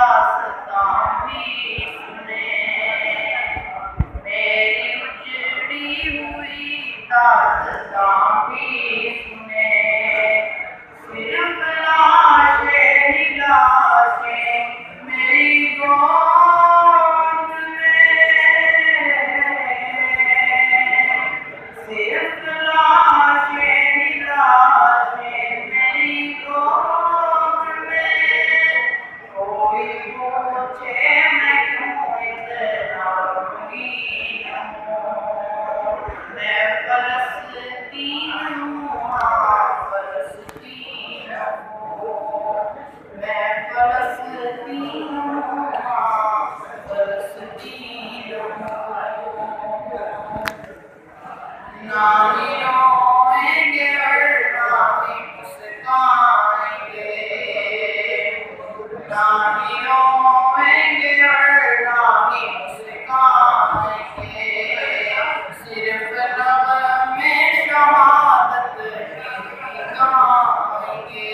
दास्तां भी सुने, मेरी उजड़ी हुई दास्तां भी सुने। सिर्फ लाशें ही लाशें मेरी गोद में, सिर्फ लाशें ही लाशें मेरी गोद में। कोई पूछे मैं क्यों इतना रंगीन हूँ, मैं फलस्तीन हूँ, हाँ फलस्तीन हूँ, मैं फलस्तीन हूँ, हाँ फलस्तीन हूँ। ना ही रोएंगे और ना ही मुस्काएंगे, ना ही रोएंगे और ना ही मुस्काएंगे। सिर्फ नग़्मे शहादत ही गाएंगे,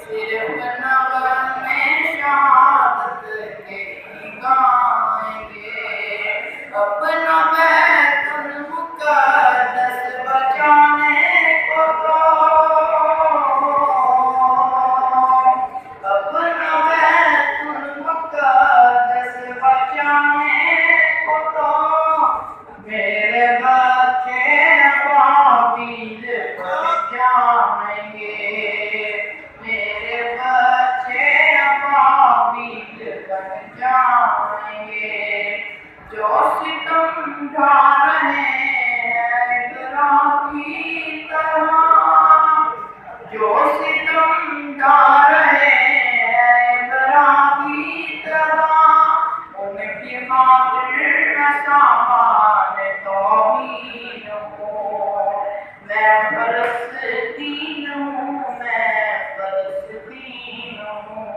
सिर्फ नग़्मे शहादत के ही गाएंगे। अपना बैतुल मुक़द्दस बचाने को तो, अपना बैतुल मुक़द्दस बचाने को तो मेरे बच्चे अबाबील बन जाएंगे, मेरे बच्चे अबाबील बन जाएंगे। जो सितम ढा रहे हैं इकरार की तरह, जो सितम ढा रहे हैं इकरार की तरह, उनकी खातिर मैं सामान तौहीन हूँ, मैं फलस्तीन हूँ, मैं फलस्तीन हूँ,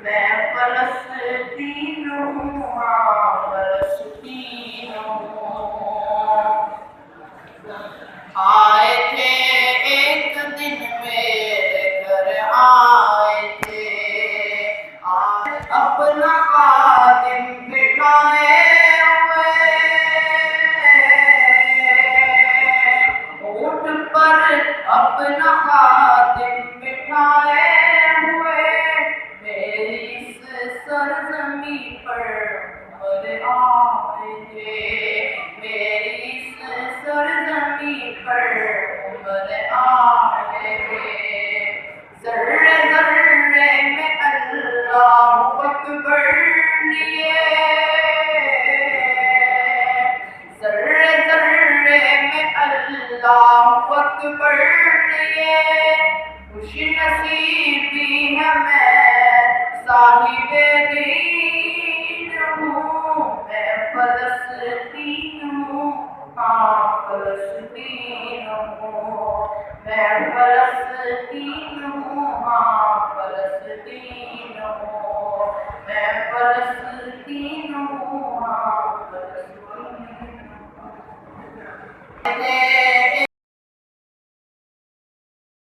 मैं फलस्तीन हूँ, हाँ फलस्तीन हूँ। आए थे एक दिन मेरे घर आए थे, अपना खादिम बिठाए हुए, ऊँट पर अपना खादिम बिठाए हुए, मेरी इस सरज़मी पर उम्र आए थे, मेरी इस सरज़मी पर उम्र आए थे। ज़र्रे ज़र्रे में अल्लाहु अकबर लिए, ज़र्रे ज़र्रे में अल्लाहु अकबर लिए। खुशनसीबी है मैं साहिबे दीन हूँ, मैं फलस्तीन हूँ, हाँ फलस्तीन हूँ, मैं फलस्तीन हूँ, हाँ फलस्तीन।